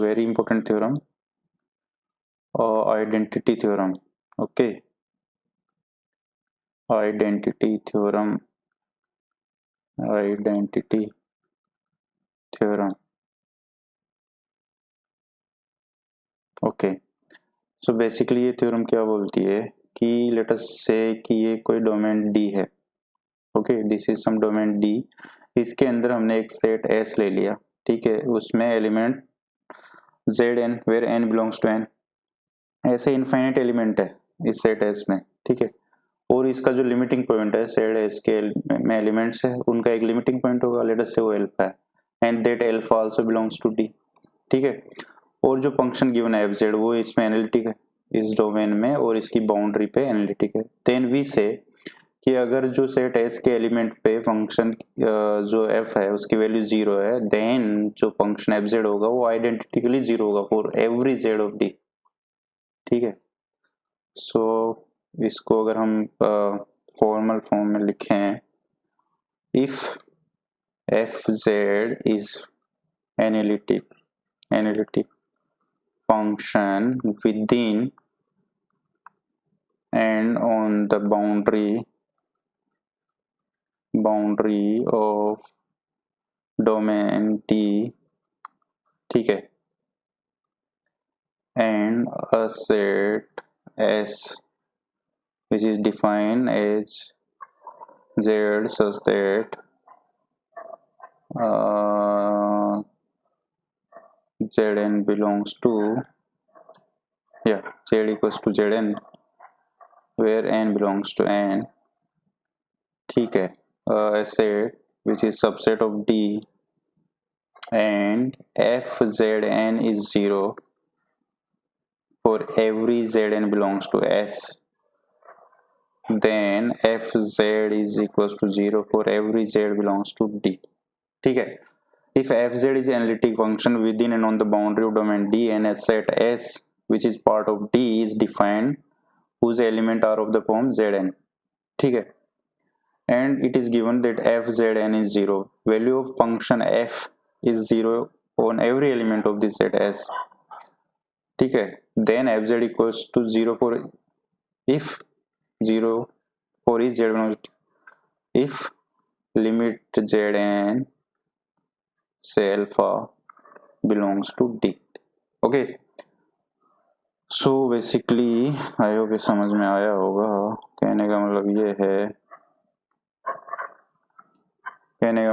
very important theorem, identity theorem. Okay, identity theorem. Okay, so basically ये theorem क्या बोलती है कि लेट अस से कि ये कोई डोमेन डी है. Okay, this is some domain D. इसके अंदर हमने एक सेट एस ले लिया. ठीक है, उसमें element Z N where N belongs to N. ऐसे इनफाइनाइट एलिमेंट है इस सेट एस में. ठीक है, और इसका जो लिमिटिंग पॉइंट है सेट एस के में एलिमेंट्स है उनका एक लिमिटिंग पॉइंट होगा. लेट अस से वो एल्फा है and that alpha also belongs to D. ठीक है, और जो फंक्शन गिवन है एफ जेड वो इसमें एनालिटिक है इस डोमेन में और इसकी बाउंड्री पे एनालिटिक है. देन वी से कि अगर जो सेट एस के एलिमेंट पे फंक्शन जो एफ है उसकी वैल्यू 0 है, देन जो फंक्शन एफ जेड होगा वो आइडेंटिकली 0 होगा for every Z of D. ठीक है, सो इसको अगर हम फॉर्मल फॉर्म में लिखें, if F Z is analytic function within and on the boundary of domain D. ठीक है, and a set S which is defined as Z such that Zn belongs to Z equals to Zn where n belongs to n. ठीक है, a set which is subset of D and f Zn is 0 for every Zn belongs to S, then f Z is equals to 0 for every Z belongs to D. ठीक है, if f Z is an analytic function within and on the boundary of domain D and a set S which is part of D is defined whose element are of the form Zn. ठीक है, and it is given that f Zn is 0. Value of function f is 0 on every element of this set S. ठीक है, then f Z equals to 0 for if 0 for each Z if limit Zn से alpha belongs to D. Okay, so basically I hope ये समझ में आया होगा. कहने का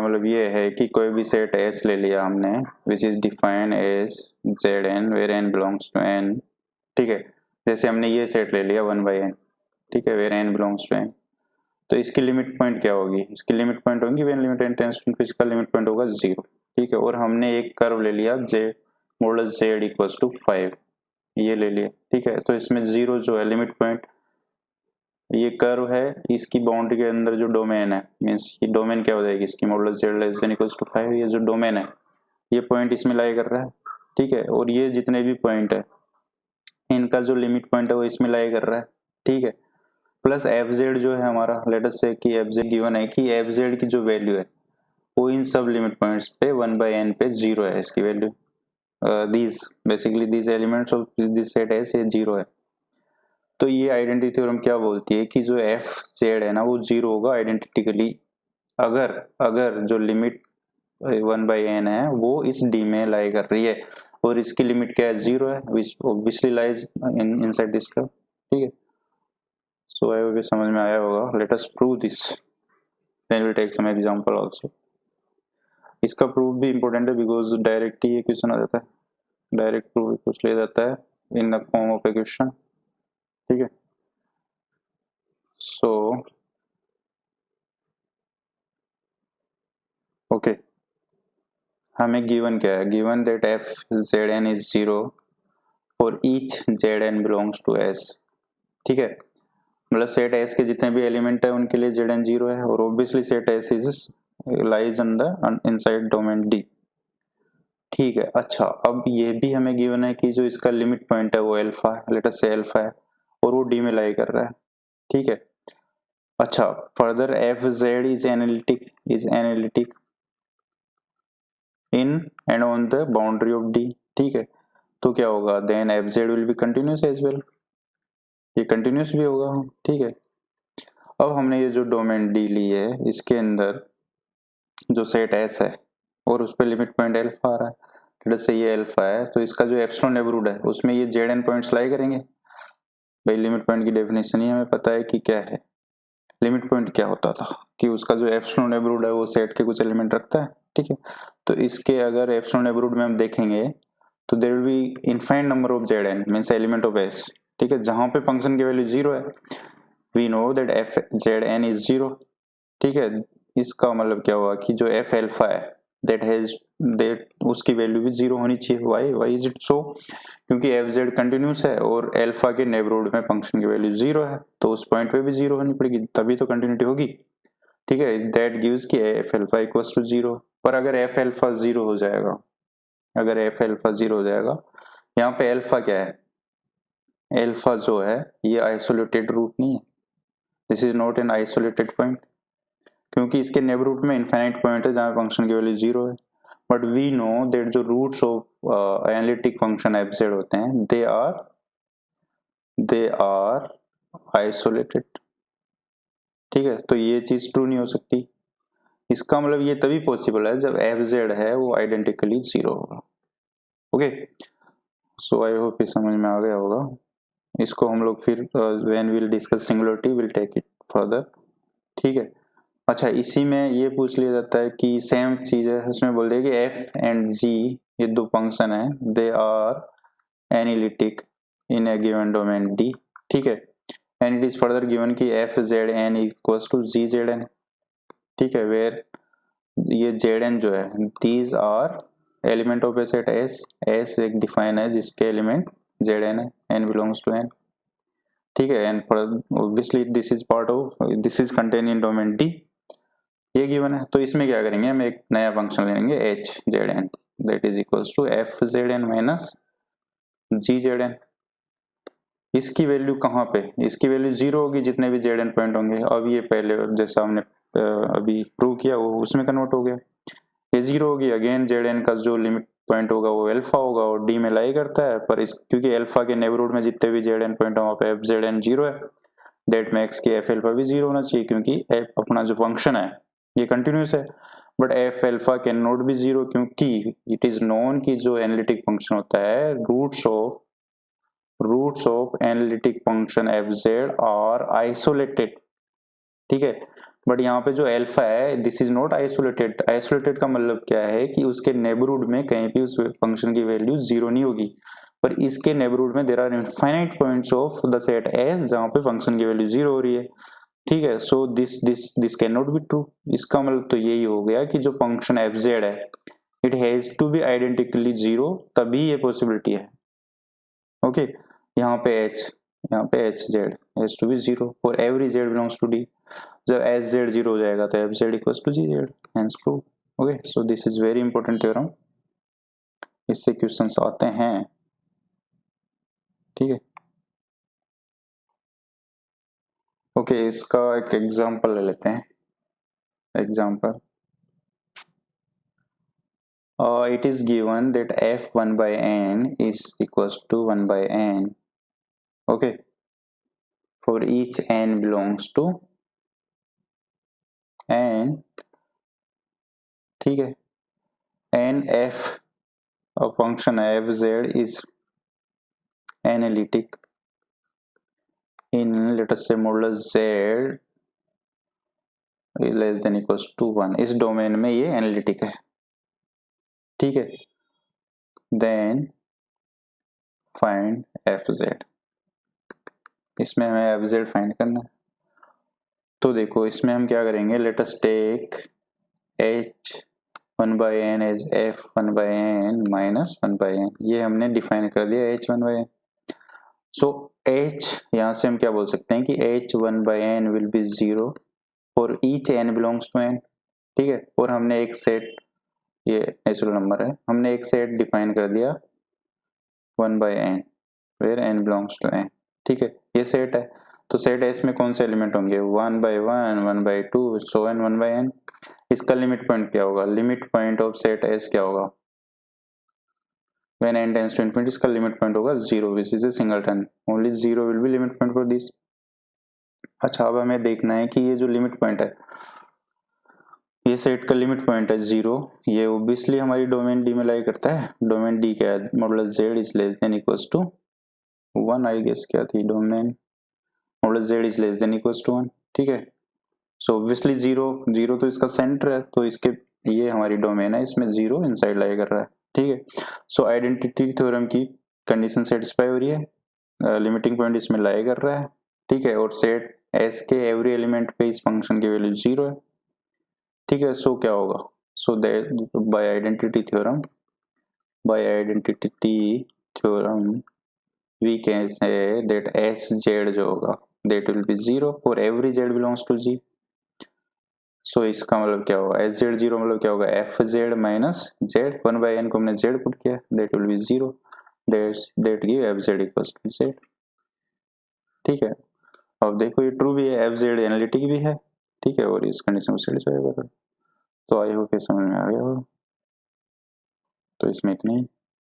मतलब ये है कि कोई भी सेट एस ले लिया हमने which is defined as Z N where N belongs to N. ठीक है, जैसे हमने ये सेट ले लिया 1/n. ठीक है, where N belongs to N, तो इसकी लिमिट पॉइंट क्या होगी? इसकी लिमिट पॉइंट होगी when limit N tends to, इसका लिमिट पॉइंट होगा 0. ठीक है, और हमने एक कर्व ले लिया जे मॉडल जेड इक्वल्स टू 5, ये ले लिया. ठीक है, तो इसमें 0 जो है लिमिट पॉइंट, ये कर्व है, इसकी बाउंड्री के अंदर जो डोमेन है मींस ये डोमेन क्या हो जाएगी इसकी model Z less than equals to 5. ये जो डोमेन है ये पॉइंट इसमें लाई कर रहा है. ठीक है, और ये जितने भी पॉइंट है इनका जो लिमिट पॉइंट है वो इसमें लाई कर रहा है. ठीक है, प्लस एफ जेड जो है हमारा, लेट अस से कि एफ जेड गिवन है कि एफ जेड की जो वैल्यू है वो इन सब लिमिट पॉइंट्स पे 1/n पे 0 है इसकी value. these elements of this set S ये 0 है. तो ये आइडेंटिटी थ्योरम क्या बोलती है कि जो एफ जेड है ना वो 0 होगा आइडेंटिकली अगर जो लिमिट 1/n है वो इस डी में लाई कर रही है और इसकी लिमिट क्या है 0 है which obviously lies inside this curve. ठीक है, सो आई होप समझ में आया होगा. Let us prove this, then will take some example also. इसका प्रूफ भी इम्पोर्टेंट है बिकॉज डायरेक्ट ही ये क्वेश्चन आ जाता है, डायरेक्ट प्रूफ कुछ ले जाता है in the form of a question. ठीक है, सो ओके, हमें गिवन क्या है? Given that F Z N is 0 for each Z N belongs to S. ठीक है, मतलब सेट एस के जितने भी एलिमेंट है उनके लिए जेड एन 0 है और obviously set S is lies inside domain D. ठीक है, अच्छा अब ये भी हमें गिवन है कि जो इसका लिमिट पॉइंट है वो अल्फा है, लेट अस से अल्फा है और वो डी में लाई कर रहा है. ठीक है, अच्छा further F Z is analytic in and on the boundary of D. ठीक है, तो क्या होगा, then F Z will be continuous as well, ये कंटिन्यूस भी होगा, ठीक है। अब हमने ये जो डोमेन डी ली है, इसके अंदर जो सेट एस है और उस पर लिमिट पॉइंट एल्फा आ रहा है, जैसे ये एल्फा है, तो इसका जो एप्सिलॉन नेबरहुड है उसमें ये जेड एन पॉइंट्स लाई करेंगे। भाई लिमिट पॉइंट की डेफिनेशन ही हमें पता है कि क्या है, लिमिट पॉइंट क्या होता था कि उसका जो एप्सिलॉन नेबरहुड है वो सेट के कुछ एलिमेंट रखता है, ठीक है। तो इसके अगर एप्सिलॉन नेबरहुड में हम देखेंगे तो there will be infinite number of Z N means element of S, ठीक है, जहां पे फंक्शन की वैल्यू 0 है, we know that F Z N is 0, ठीक है। इसका मतलब क्या हुआ कि जो एफ एल्फा है दैट उसकी वैल्यू भी 0 होनी चाहिए। वाई इज इट सो, क्योंकि एफ जेड कंटिन्यूस है और एल्फा के नेबरहुड में फंक्शन की वैल्यू 0 है, तो उस पॉइंट पे भी 0 होनी पड़ेगी, तभी तो कंटिन्यूटी होगी, ठीक है। दैट गिव्स कि एफ एल्फा इक्वल्स टू 0। पर अगर एफ एल्फा 0 हो जाएगा, अगर एफ एल्फा 0 हो जाएगा, यहाँ पे एल्फा क्या है, एल्फा जो है ये आइसोलेटेड रूट नहीं है, this is not an isolated point, क्योंकि इसके नेबरहुड में इनफाइनाइट पॉइंट है जहां फंक्शन की वैल्यू 0 है। बट वी नो दैट जो roots of analytic function F Z होते हैं दे आर आइसोलेटेड, ठीक है। तो ये चीज ट्रू नहीं हो सकती, इसका मतलब ये तभी पॉसिबल है जब एफ जेड है वो आइडेंटिकली 0 होगा। ओके, सो आई होप ये समझ में आ गया होगा। इसको हम लोग फिर when will discuss singularity will take it further, ठीक है। अच्छा, इसी में ये पूछ लिया जाता है कि सेम चीज है, उसमें बोल दिया कि एफ एंड जी ये दो फंक्शन है, they are analytic in a given domain D, ठीक है। And it is further given कि F Z N equals to G Z N, ठीक है, वेयर ये जेड एन जो है these are element of a set S, S एक define है जिसके एलिमेंट जेड एन है, एन बिलोंग्स टू एन, ठीक है। And obviously this is contain in domain D, ये गिवन है। तो इसमें क्या करेंगे, हम एक नया फंक्शन लेंगे H Z N that is equals to F Z N minus G Z N. इसकी वैल्यू कहाँ पे, इसकी वैल्यू 0 होगी जितने भी जेड एन पॉइंट होंगे। अब ये पहले जैसा हमने अभी प्रूव किया वो उसमें कन्वर्ट हो गया, ये 0 होगी, अगेन जेड एन का जो लिमिट पॉइंट होगा वो एल्फा होगा और डी में लाई करता है, पर इस क्योंकि एल्फा के नेबरहुड में जितने भी जेड एन पॉइंट है वहाँ पे एफ जेड एन 0 है, दैट मेक्स की एफ एल्फा भी 0 होना चाहिए, क्योंकि अपना जो फंक्शन है ये कंटिन्यूस है। But F alpha can not B 0 क्योंकि इट इज नोन कि जो एनालिटिक फंक्शन होता है roots of analytic function F Z are isolated, ठीक है। बट यहाँ पे जो एल्फा है this is not isolated, isolated का मतलब क्या है कि उसके नेबरहुड में कहीं भी उस फंक्शन की वैल्यू 0 नहीं होगी, पर इसके नेबरहुड में there are infinite points of the set S जहां पे फंक्शन की वैल्यू 0 हो रही है, ठीक है। So this can not be true, इसका मतलब तो यही हो गया कि जो फंक्शन एफ जेड है it has to be identically 0, तभी ये पॉसिबिलिटी है। ओके, यहाँ पे H Z has to be 0 for every Z belongs to D, जब एच जेड 0 हो जाएगा तो F Z equals to G Z, hence prove. Okay, so this is very important theorem, इससे क्वेश्चंस आते हैं, ठीक है। ओके, इसका एक एग्जांपल ले लेते हैं। Example, it is given that f1 by n is equals to 1 by n, okay, for each n belongs to n, ठीक है। n f a function f z is analytic in let us say modulus z less than equals to 1, इस domain में ये analytic है, ठीक है। Then find F Z, इसमें हमें एफ जेड फाइंड करना है। तो देखो इसमें हम क्या करेंगे, let us take H 1 by n as F 1 by n minus 1 by n, ये हमने डिफाइन कर दिया H 1 by n। So H यहाँ से हम क्या बोल सकते हैं कि H 1 by n will be 0 for each n belongs to n, ठीक है। और हमने एक सेट, ये नेचुरल नंबर है, हमने एक सेट डिफाइन कर दिया 1 by n where n belongs to n, ठीक है। ये सेट है, तो सेट एस में कौन से एलिमेंट होंगे, 1 by 1 1 by 2 so N 1 by n। इसका लिमिट पॉइंट क्या होगा, limit point of set S क्या होगा, when n tends to infinity इसका लिमिट पॉइंट होगा 0 which is a singleton, only 0 will be limit point for this. अच्छा अब हमें देखना है कि ये जो लिमिट पॉइंट है, ये सेट का लिमिट पॉइंट है 0, ये ओब्वियसली हमारी डोमेन डी में लाई करता है। डोमेन डी क्या है, modulus z is less than equals to 1, I guess क्या थी domain, modulus z is less than equals to 1, ठीक है। सो ऑब्वियसली 0 तो इसका सेंटर है, तो इसके ये हमारी डोमेन है, इसमें 0 इनसाइड लाई कर रहा है, ठीक है। सो आइडेंटिटी थ्योरम की कंडीशन सेटिस्फाई हो रही है, लिमिटिंग पॉइंट इसमें लाई कर रहा है, ठीक है, और सेट एस के एवरी एलिमेंट पे इस फंक्शन की वैल्यू 0 है, ठीक है। सो क्या होगा, so that by identity theorem we can say that S Z जो होगा that will be 0 for every Z belongs to G. So इसका मतलब क्या होगा, एस जेड 0 मतलब क्या होगा, F Z minus Z, 1/n को हमने जेड पुट किया, that will be 0, that give F Z equals to Z, ठीक है। अब देखो ये ट्रू भी है, एफ जेड एनालिटिक भी है, ठीक है, और इस कंडीशन को सेटिस्फाई होगा। तो आई होप ये समझ में आ गया हो, तो इसमें इतना ही।